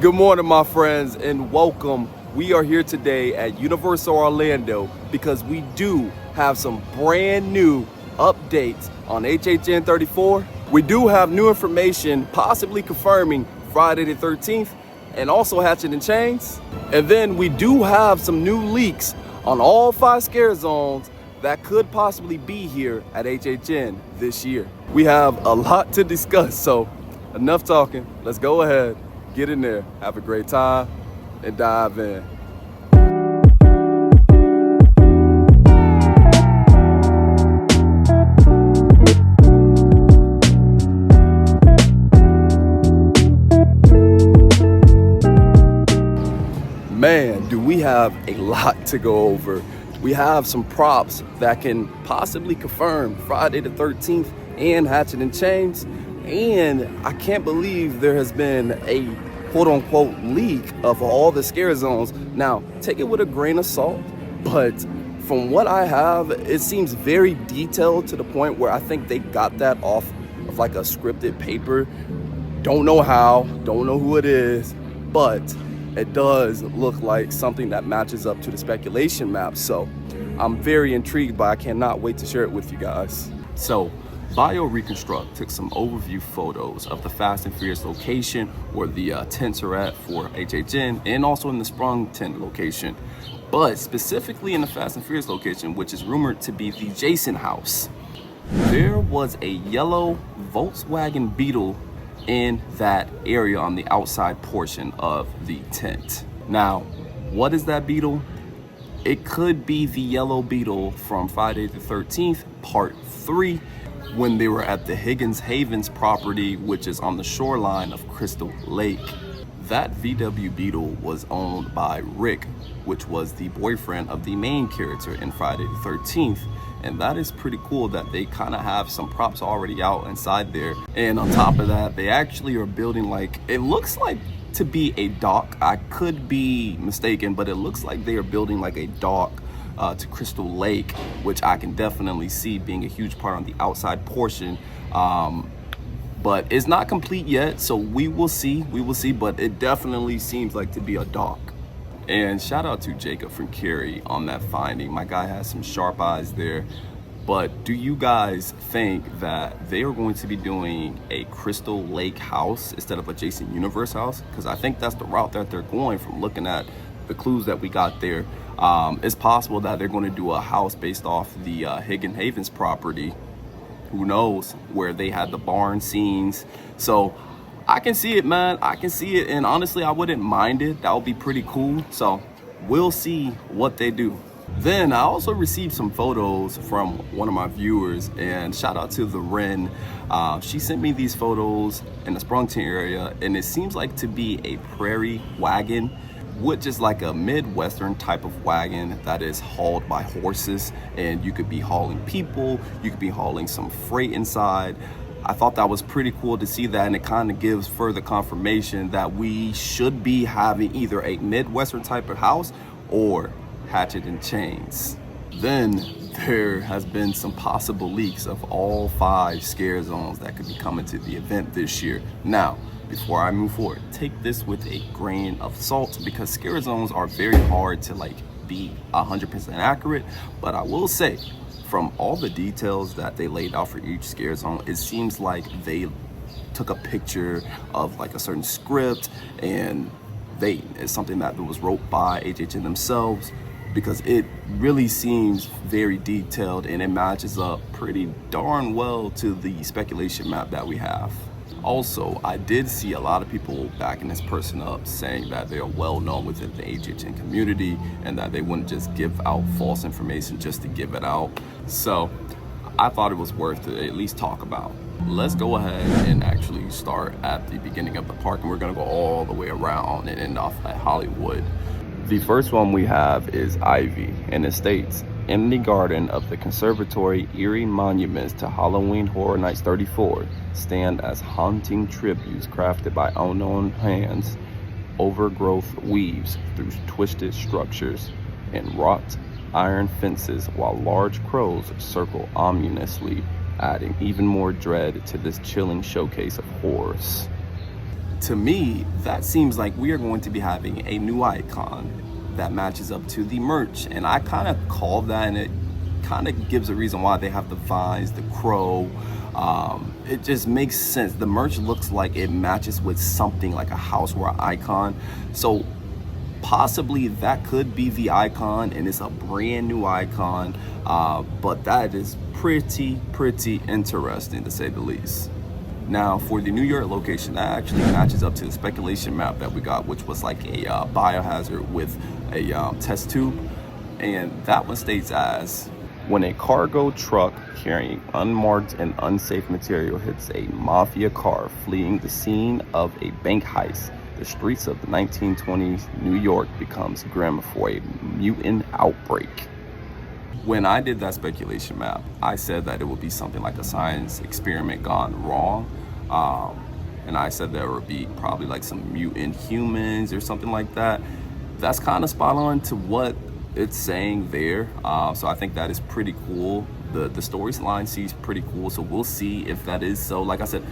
Good morning, my friends, and welcome. We are here today at Universal Orlando because we do have some brand new updates on HHN 34. We do have new information possibly confirming Friday the 13th and also Hatchet and Chains. And then we do have some new leaks on all 5 Scarezones that could possibly be here at HHN this year. We have a lot to discuss, so enough talking. Let's go ahead, get in there, have a great time, and dive in. Man, do we have a lot to go over. We have some props that can possibly confirm Friday the 13th and Hatchet and Chains. And I can't believe there has been a quote-unquote leak of all the Scarezones. Now, take it with a grain of salt, but from what I have, it seems very detailed to the point where I think they got that off of like a scripted paper. Don't know how, don't know who it is, but it does look like something that matches up to the speculation map. So I'm very intrigued by it. I cannot wait to share it with you guys. So Bio Reconstruct took some overview photos of the Fast and Furious location where the tents are at for HHN, and also in the Sprung tent location, but specifically in the Fast and Furious location, which is rumored to be the Jason house. There was a yellow Volkswagen Beetle in that area on the outside portion of the tent. Now, what is that Beetle? It could be the yellow Beetle from Friday the 13th, part 3, when they were at the Higgins Havens property, which is on the shoreline of Crystal Lake. That VW Beetle was owned by Rick, which was the boyfriend of the main character in Friday the 13th. And that is pretty cool that they kind of have some props already out inside there. And on top of that, they actually are building, like, it looks like to be a dock. I could be mistaken, but it looks like they are building like a dock to Crystal Lake, which I can definitely see being a huge part on the outside portion. But it's not complete yet, so we will see, but it definitely seems like to be a dock. And shout out to Jacob from Cary on that finding. My guy has some sharp eyes there. But do you guys think that they are going to be doing a Crystal Lake house instead of a Jason Universe house? Because I think that's the route that they're going from looking at the clues that we got there. It's possible that they're going to do a house based off the Higgins Havens property. Who knows, where they had the barn scenes. So I can see it, man. I can see it, and honestly, I wouldn't mind it. That would be pretty cool. So we'll see what they do. Then I also received some photos from one of my viewers, and shout out to the Wren. She sent me these photos in the Sprungton area, and it seems like to be a prairie wagon, which is like a Midwestern type of wagon that is hauled by horses, and you could be hauling people, you could be hauling some freight inside. I thought that was pretty cool to see that, and it kind of gives further confirmation that we should be having either a Midwestern type of house or Hatchet and Chains. Then there has been some possible leaks of all 5 Scarezones that could be coming to the event this year. Now, before I move forward, take this with a grain of salt, because Scarezones are very hard to like be 100% accurate, but I will say, from all the details that they laid out for each Scarezone, it seems like they took a picture of like a certain script, and it's something that was wrote by HHN themselves, because it really seems very detailed and it matches up pretty darn well to the speculation map that we have. Also, I did see a lot of people backing this person up, saying that they are well known within the HHN community and that they wouldn't just give out false information just to give it out. So I thought it was worth to at least talk about. Let's go ahead and actually start at the beginning of the park, and we're gonna go all the way around and end off at Hollywood. The first one we have is Ivy, and it states, in the garden of the conservatory, eerie monuments to Halloween Horror Nights 34 stand as haunting tributes crafted by unknown hands. Overgrowth weaves through twisted structures and wrought iron fences, while large crows circle ominously, adding even more dread to this chilling showcase of horrors. to me, that seems like we are going to be having a new icon that matches up to the merch. And I kind of call that, and it kind of gives a reason why they have the vines, the crow. It just makes sense. The merch looks like it matches with something like a houseware icon. So possibly that could be the icon, and it's a brand new icon. But that is pretty interesting, to say the least. Now, for the New York location, that actually matches up to the speculation map that we got, which was like a biohazard with a test tube. And that one states as, when a cargo truck carrying unmarked and unsafe material hits a mafia car fleeing the scene of a bank heist, the streets of the 1920s New York becomes grim for a mutant outbreak. When I did that speculation map, I said that it would be something like a science experiment gone wrong. And I said there would be probably like some mutant humans or something like that. That's kind of spot on to what it's saying there. So I think that is pretty cool. The storyline seems pretty cool. So we'll see if that is so. Like I said,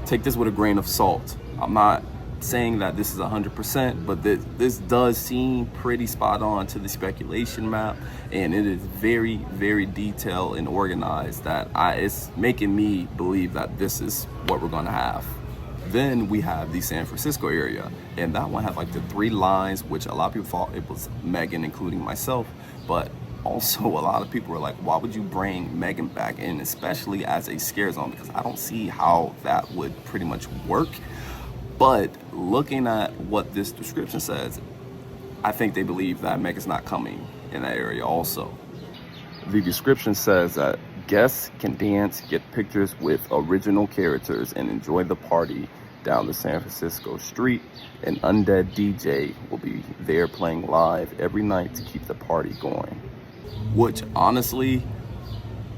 take this with a grain of salt. I'm not saying that this is 100%, but this does seem pretty spot on to the speculation map, and it is very detailed and organized. That it's making me believe that this is what we're gonna have. Then we have the San Francisco area, and that one had like the 3 lines, which a lot of people thought it was Megan, including myself, but also a lot of people were like, why would you bring Megan back in, especially as a scare zone? Because I don't see how that would pretty much work. But looking at what this description says, I think they believe that Megan's not coming in that area also. The description says that guests can dance, get pictures with original characters, and enjoy the party down the San Francisco street. An undead DJ will be there playing live every night to keep the party going. Which honestly,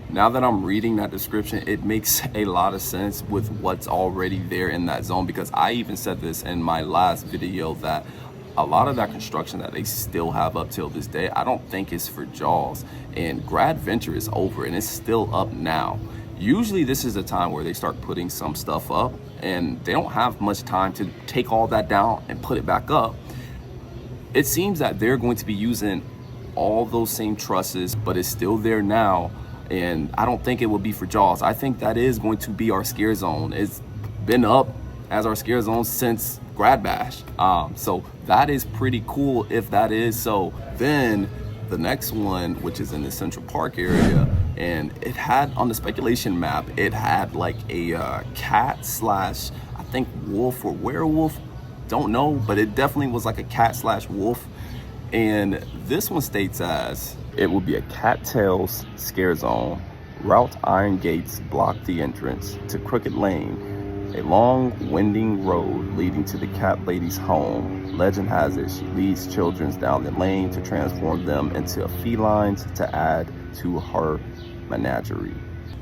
now that I'm reading that description, it makes a lot of sense with what's already there in that zone, because I even said this in my last video that a lot of that construction that they still have up till this day, I don't think it's for Jaws. And Grad Venture is over and it's still up now. Usually this is a time where they start putting some stuff up, and they don't have much time to take all that down and put it back up. It seems that they're going to be using all those same trusses, but it's still there now. And I don't think it will be for Jaws. I think that is going to be our scare zone. It's been up as our scare zone since Grad Bash. So that is pretty cool if that is so. Then the next one, which is in the Central Park area, and it had on the speculation map, it had like a cat slash, I think wolf or werewolf, don't know, but it definitely was like a cat slash wolf. And this one states as, it will be a cattails scare zone. Route iron gates block the entrance to Crooked Lane, a long winding road leading to the cat lady's home. Legend has it she leads children down the lane to transform them into felines to add to her menagerie.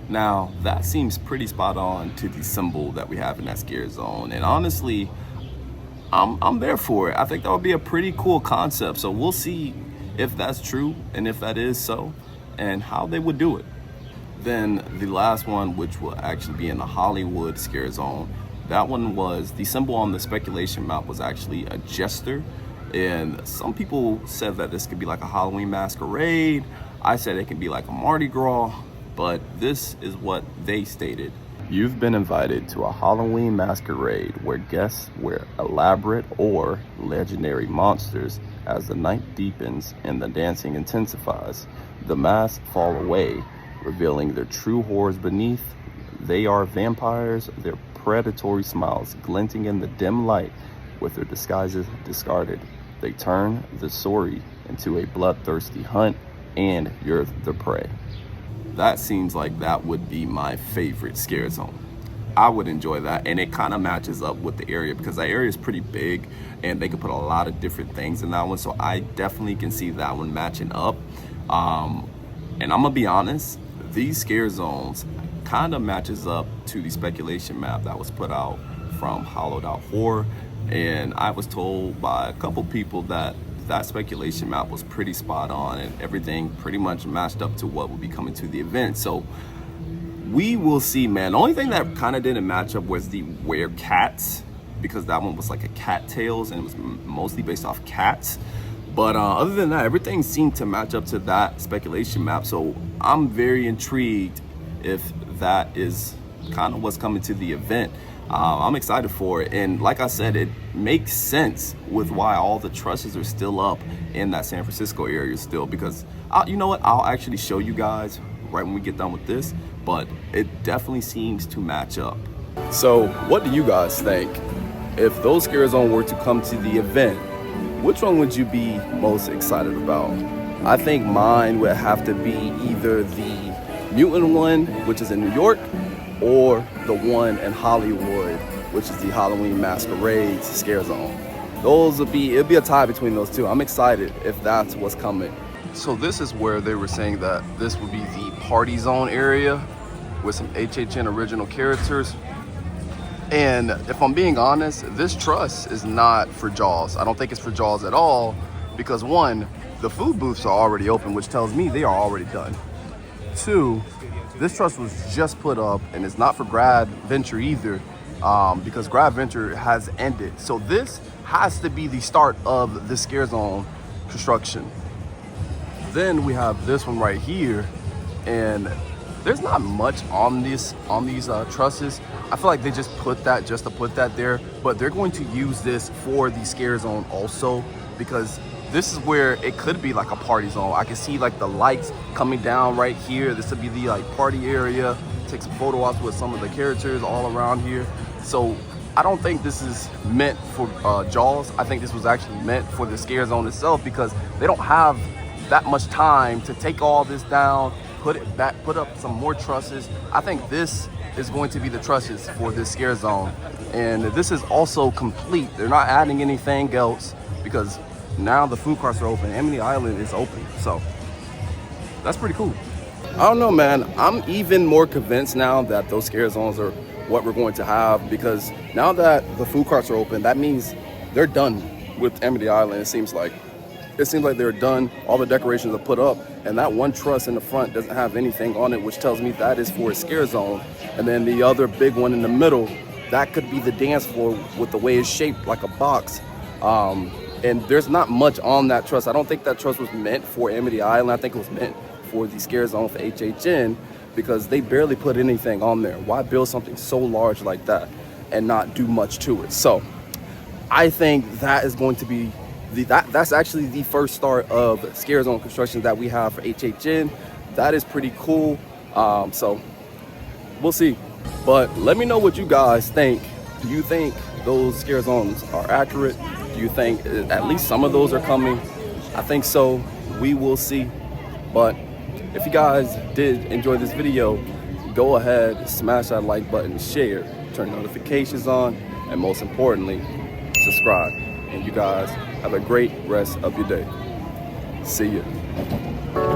Now that seems pretty spot on to the symbol that we have in that scare zone, and honestly, I'm there for it. I think that would be a pretty cool concept. So we'll see if that's true, and if that is so, and how they would do it. Then the last one, which will actually be in the Hollywood scare zone, that one was, the symbol on the speculation map was actually a jester. And some people said that this could be like a Halloween masquerade. I said it could be like a Mardi Gras, but this is what they stated. You've been invited to a Halloween masquerade where guests wear elaborate or legendary monsters. As the night deepens and the dancing intensifies, the masks fall away, revealing their true horrors beneath. They are vampires, their predatory smiles glinting in the dim light with their disguises discarded. They turn the story into a bloodthirsty hunt, and you're the prey. That seems like that would be my favorite scare zone. I would enjoy that, and it kind of matches up with the area because that area is pretty big and they could put a lot of different things in that one, so I definitely can see that one matching up. And I'm gonna be honest, these scare zones kind of matches up to the speculation map that was put out from Hollowed Out Horror, and I was told by a couple people that that speculation map was pretty spot on and everything pretty much matched up to what would be coming to the event. So we will see, man. The only thing that kind of didn't match up was the were cats, because that one was like a cattails and it was mostly based off cats. But other than that, everything seemed to match up to that speculation map. So I'm very intrigued if that is kind of what's coming to the event. I'm excited for it. And like I said, it makes sense with why all the trusses are still up in that San Francisco area still, because you know what? I'll actually show you guys right when we get done with this, but it definitely seems to match up. So what do you guys think? If those Scarezone were to come to the event, which one would you be most excited about? I think mine would have to be either the mutant one, which is in New York, or the one in Hollywood, which is the Halloween Masquerades Scarezone. It'll be a tie between those two. I'm excited if that's what's coming. So this is where they were saying that this would be the party zone area with some HHN original characters. And if I'm being honest, this truss is not for Jaws. I don't think it's for Jaws at all, because one, the food booths are already open, which tells me they are already done. Two, this truss was just put up and it's not for Grad Venture either, because Grad Venture has ended. So this has to be the start of the Scarezone construction. Then we have this one right here, and there's not much on these trusses. I feel like they just put that just to put that there, but they're going to use this for the Scarezone also, because this is where it could be like a party zone. I can see like the lights coming down right here. This would be the like party area. Take some photo ops with some of the characters all around here. So I don't think this is meant for Jaws. I think this was actually meant for the Scarezone itself, because they don't have that much time to take all this down, put it back, put up some more trusses. I think this is going to be the trusses for this Scarezone. And this is also complete. They're not adding anything else, because now the food carts are open. Amity Island is open. So that's pretty cool. I don't know, man. I'm even more convinced now that those Scarezones are what we're going to have, because now that the food carts are open, that means they're done with Amity Island. It seems like they're done. All the decorations are put up, and that one truss in the front doesn't have anything on it, which tells me that is for a Scarezone. And then the other big one in the middle, that could be the dance floor with the way it's shaped like a box. And there's not much on that truss. I don't think that truss was meant for Amity Island. I think it was meant for the Scarezone for HHN, because they barely put anything on there. Why build something so large like that and not do much to it? So I think that is going to be that's actually the first start of Scarezone construction that we have for HHN. That is pretty cool. So we'll see. But let me know what you guys think. Do you think those Scarezones are accurate? Do you think at least some of those are coming? I think so. We will see. But if you guys did enjoy this video, go ahead, smash that like button, share, turn notifications on, and most importantly, subscribe. And you guys have a great rest of your day. See ya.